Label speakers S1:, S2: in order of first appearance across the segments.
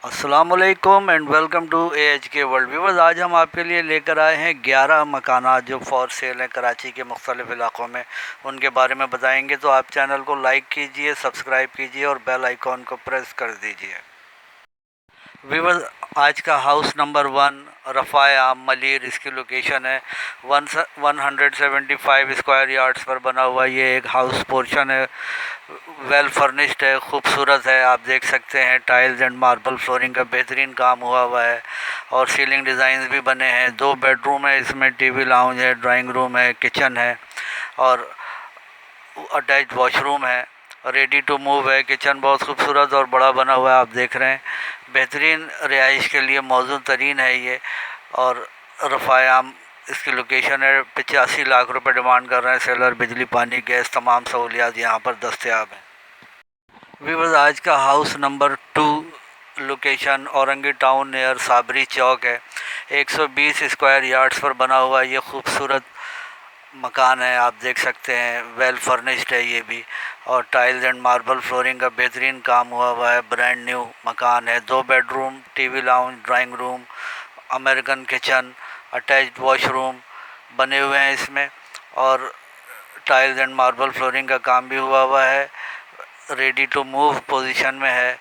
S1: अस्सलामुअलैकुम and welcome to AHK world viewers. आज हम आपके लिए लेकर आए हैं 11 मकानात जो फॉर सेल हैं कराची के मुख्तलिफ इलाक़ों में। उनके बारे में बताएंगे, तो आप चैनल को लाइक कीजिए, सब्सक्राइब कीजिए और बेल आइकॉन को प्रेस कर दीजिए। व्यूवर्स, आज का हाउस नंबर 1 रफ़ाए आम मलीर, इसकी लोकेशन है 175 स्क्वायर यार्ड्स पर बना हुआ ये एक हाउस पोर्शन है। वेल फर्निश्ड है, खूबसूरत है। आप देख सकते हैं टाइल्स एंड मार्बल फ्लोरिंग का बेहतरीन काम हुआ है और सीलिंग डिज़ाइंस भी बने हैं। 2 बेडरूम है, इसमें टीवी लाउंज है, ड्राइंग रूम है, किचन है और अटैच्ड वॉशरूम है। रेडी टू मूव है। किचन बहुत खूबसूरत और बड़ा बना हुआ है, आप देख रहे हैं। बेहतरीन रिहाइश के लिए मौजूद तरीन है ये। और रफ़ाए आम इसकी लोकेशन है। 85 लाख रुपए डिमांड कर रहे हैं सेलर। बिजली, पानी, गैस तमाम सहूलियात यहाँ पर दस्तयाब हैं। व्यूअर्स, आज का house number 2 location Orangi town near Sabri Chowk है। 120 स्क्वायर यार्ड्स पर बना हुआ ये खूबसूरत मकान है, आप देख सकते हैं। वेल फर्निश्ड है ये भी और टाइल्स एंड मार्बल फ्लोरिंग का बेहतरीन काम हुआ है। ब्रांड न्यू मकान है। 2 bedroom, TV lounge, drawing room, American kitchen, attached washroom बने हुए हैं इसमें और टाइल्स एंड मार्बल फ्लोरिंग का काम भी हुआ है। रेडी टू मूव पोजीशन में है।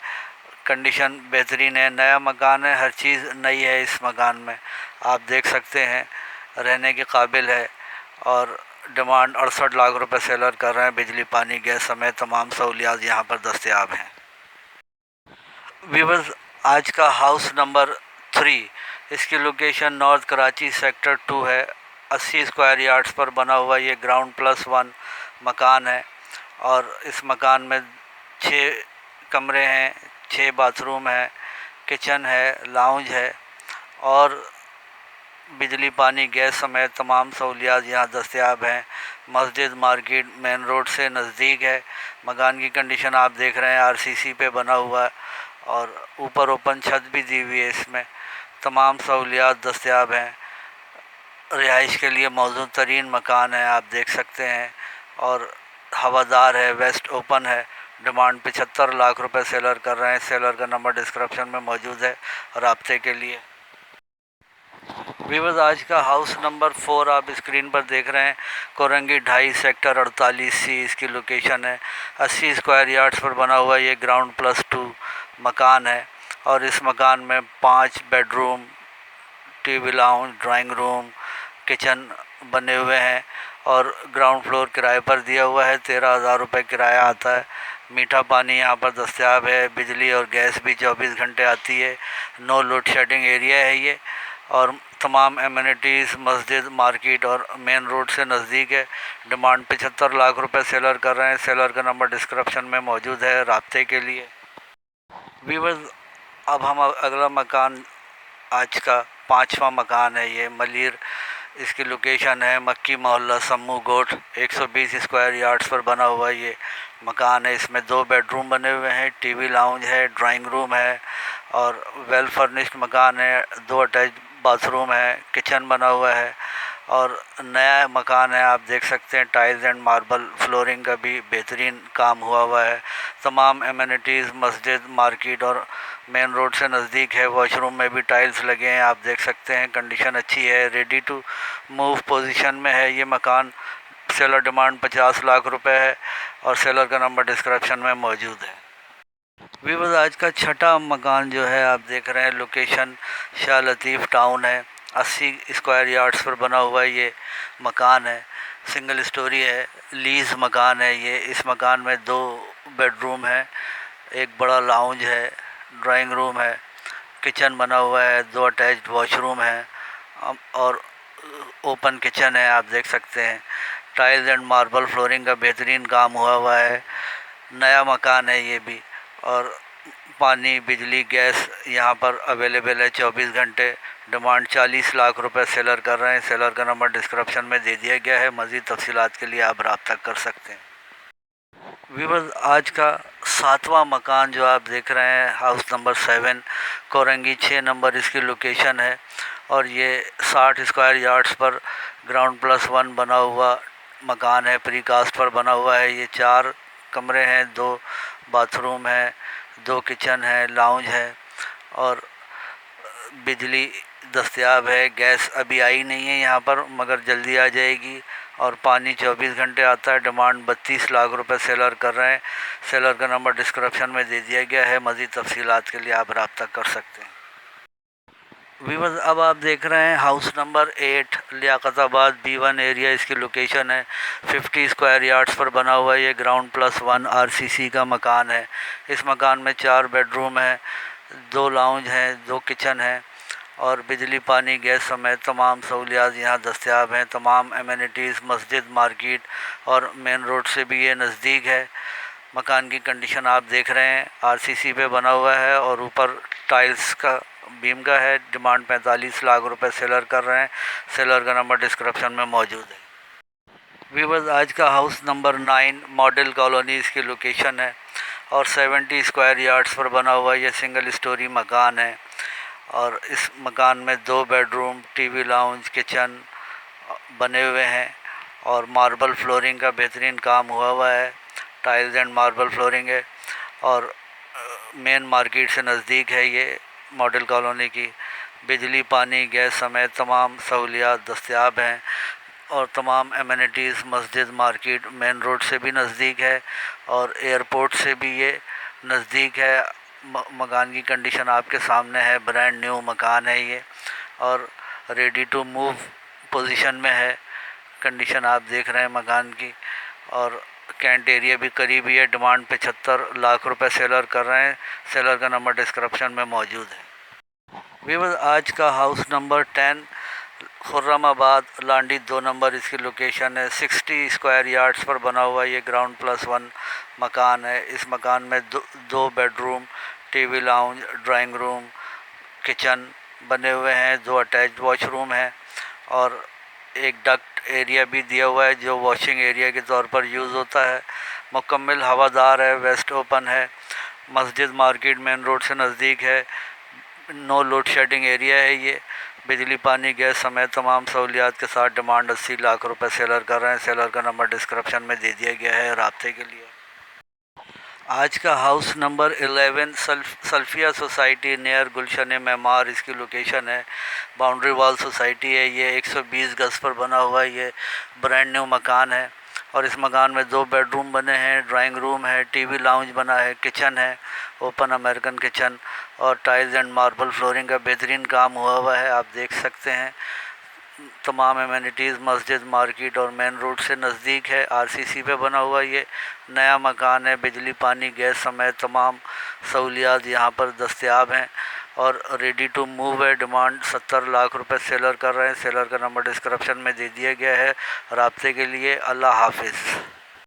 S1: कंडीशन बेहतरीन है। नया मकान है, हर चीज़ नई है इस मकान में, आप देख सकते हैं। रहने के काबिल है और डिमांड 68 लाख रुपए सेलर कर रहे हैं। बिजली, पानी, गैस समेत तमाम सहूलियात यहाँ पर दस्तयाब हैं। व्यूअर्स, आज का हाउस नंबर 3, इसकी लोकेशन नॉर्थ कराची सेक्टर 2 है। 80 स्क्वायर यार्ड्स पर बना हुआ ये ग्राउंड +1 मकान है और इस मकान में 6 कमरे हैं, 6 बाथरूम है, किचन है, लाउंज है और बिजली, पानी, गैस समेत तमाम सहूलियात यहाँ दस्तयाब हैं। मस्जिद मार्केट मेन रोड से नज़दीक है। मकान की कंडीशन आप देख रहे हैं, RCC पे बना हुआ है और ऊपर ओपन छत भी दी हुई है इसमें। तमाम सहूलियात दस्तयाब हैं। रिहाइश के लिए मौजूद तरीन मकान है, आप देख सकते हैं और हवादार है, वेस्ट ओपन है। डिमांड 75 लाख रुपए सेलर कर रहे हैं। सेलर का नंबर डिस्क्रिप्शन में मौजूद है राब्ते के लिए। व्यूअर्स, आज का हाउस नंबर 4 आप स्क्रीन पर देख रहे हैं। कोरंगी 2.5 सेक्टर 48C इसकी लोकेशन है। 80 स्क्वायर यार्ड्स पर बना हुआ ये ग्राउंड +2 मकान है और इस मकान में 5 bedroom, TV lounge, drawing room, kitchen बने हुए हैं और ग्राउंड फ्लोर किराए पर दिया हुआ है। 13,000 रुपये किराया आता है। मीठा पानी यहाँ पर दस्तयाब है। बिजली और गैस भी 24 घंटे आती है। नो लोड शेडिंग एरिया है ये और तमाम एमिनिटीज़, मस्जिद, मार्केट और मेन रोड से नज़दीक है। डिमांड 75 लाख रुपए सेलर कर रहे हैं। सेलर का नंबर डिस्क्रिप्शन में मौजूद है राब्ते के लिए। व्यूअर्स, अब हम अगला मकान, आज का 5वां मकान है ये मलीर। इसकी लोकेशन है मक्की मोहल्ला सम्मू गोट। 120 स्क्वायर यार्ड्स पर बना हुआ ये मकान है। इसमें 2 बेडरूम बने हुए हैं, टीवी लाउंज है, ड्राइंग रूम है और वेल फर्निश्ड मकान है। 2 अटैच बाथरूम है, किचन बना हुआ है और नया मकान है, आप देख सकते हैं। टाइल्स एंड मार्बल फ्लोरिंग का भी बेहतरीन काम हुआ है। तमाम एमिनिटीज़, मस्जिद, मार्केट और मेन रोड से नज़दीक है। वॉशरूम में भी टाइल्स लगे हैं, आप देख सकते हैं। कंडीशन अच्छी है। रेडी टू मूव पोजीशन में है ये मकान। सेलर डिमांड 50 लाख रुपए है और सेलर का नंबर डिस्क्रिप्शन में मौजूद है। व्यूअर्स, आज का 6ठा मकान जो है आप देख रहे हैं, लोकेशन शाह लतीफ़ टाउन है। 80 स्क्वायर यार्ड्स पर बना हुआ ये मकान है। सिंगल स्टोरी है, लीज मकान है ये। इस मकान में 2 बेडरूम है, एक बड़ा लाउंज है, ड्राइंग रूम है, किचन बना हुआ है, 2 अटैच्ड वॉशरूम है और ओपन किचन है, आप देख सकते हैं। टाइल्स एंड मार्बल फ्लोरिंग का बेहतरीन काम हुआ है। नया मकान है ये भी और पानी, बिजली, गैस यहाँ पर अवेलेबल है 24 घंटे। डिमांड 40 लाख रुपए सेलर कर रहे हैं। सेलर का नंबर डिस्क्रिप्शन में दे दिया गया है। मज़ीद तफसीलात के लिए आप रब्ता कर सकते हैं। व्यूअर्स, आज का 7वां मकान जो आप देख रहे हैं, हाउस नंबर 7, कोरंगी 6 नंबर इसकी लोकेशन है और ये 60 स्क्वायर यार्ड्स पर ग्राउंड +1 बना हुआ मकान है। प्रीकास्ट पर बना हुआ है ये। 4 कमरे हैं, 2 बाथरूम हैं, 2 किचन है, लाउंज है और बिजली दस्तयाब है। गैस अभी आई नहीं है यहाँ पर, मगर जल्दी आ जाएगी। और पानी 24 घंटे आता है। डिमांड 32 लाख रुपए सेलर कर रहे हैं। सेलर का नंबर डिस्क्रिप्शन में दे दिया गया है। मज़ीद तफसीलात के लिए आप रब्ता कर सकते हैं। वीवर्स, अब आप देख रहे हैं house number 8 Liaquatabad B1 area. इसकी लोकेशन है 50 स्क्वायर यार्ड्स पर बना हुआ है। ये ग्राउंड +1 RCC का मकान है। इस मकान में 4 बेडरूम है, 2 लाउंज हैं, 2 किचन हैं और बिजली, पानी, गैस समेत तमाम सहूलियात यहाँ दस्तयाब हैं। तमाम एमिनिटीज़, मस्जिद, मार्केट और मेन रोड से भी ये नज़दीक है। मकान की कंडीशन आप देख रहे हैं, RCC पे बना हुआ है और ऊपर टाइल्स का बीम का है। डिमांड 45 लाख रुपए सेलर कर रहे हैं। सेलर का नंबर डिस्क्रिप्शन में मौजूद है। वीवर्स, आज का हाउस नंबर 9 मॉडल कॉलोनी इसकी लोकेशन है और 70 स्क्वायर यार्ड्स पर बना हुआ ये सिंगल स्टोरी मकान है। और इस मकान में 2 बेडरूम, टीवी लाउंज, किचन बने हुए हैं और मार्बल फ्लोरिंग का बेहतरीन काम हुआ है। टाइल्स एंड मार्बल फ्लोरिंग है और मेन मार्केट से नज़दीक है ये मॉडल कॉलोनी की। बिजली, पानी, गैस समेत तमाम सहूलियात दस्तयाब हैं और तमाम एमिनिटीज़, मस्जिद, मार्केट मेन रोड से भी नज़दीक है और एयरपोर्ट से भी ये नज़दीक है। मकान की कंडीशन आपके सामने है। ब्रांड न्यू मकान है ये और रेडी टू मूव पोजीशन में है। कंडीशन आप देख रहे हैं मकान की और कैंट एरिया भी करीब ही है। डिमांड 75 लाख रुपए सेलर कर रहे हैं। सेलर का नंबर डिस्क्रिप्शन में मौजूद है। वीवर्स, आज का house number 10 Khurramabad Landi 2 number इसकी लोकेशन है। 60 स्क्वायर यार्ड्स पर बना हुआ ये ग्राउंड +1 मकान है। इस मकान में 2 bedroom, TV lounge, drawing room, kitchen बने हुए हैं। 2 अटैच्ड वॉशरूम हैं और एक डक्ट एरिया भी दिया हुआ है जो वॉशिंग एरिया के तौर पर यूज़ होता है। मुकम्मल हवादार है, वेस्ट ओपन है। मस्जिद, मार्केट मेन रोड से नज़दीक है। नो लोड शेडिंग एरिया है ये। बिजली, पानी, गैस समेत तमाम सहूलियात के साथ डिमांड 80 लाख रुपए सेलर कर रहे हैं। सेलर का नंबर डिस्क्रिप्शन में दे दिया गया है राब्ते के लिए। आज का हाउस नंबर 11 सल्फिया सोसाइटी नियर गुलशन मेमार इसकी लोकेशन है। बाउंड्री वॉल सोसाइटी है ये। 120 गज पर बना हुआ है ये। ब्रांड न्यू मकान है और इस मकान में 2 बेडरूम बने हैं, ड्राइंग रूम है, टीवी लाउंज बना है, किचन है, ओपन अमेरिकन किचन और टाइल्स एंड मार्बल फ्लोरिंग का बेहतरीन काम हुआ है। आप देख सकते हैं तमाम एमिनिटीज़, मस्जिद, मार्केट और मेन रोड से नज़दीक है। RCC पे बना हुआ ये नया मकान है। बिजली, पानी, गैस समेत तमाम सहूलियात यहाँ पर दस्तयाब हैं और रेडी टू मूव है। डिमांड 70 लाख रुपए सेलर कर रहे हैं। सेलर का नंबर डिस्क्रिप्शन में दे दिया गया है राब्ते के लिए। अल्लाह हाफिज़।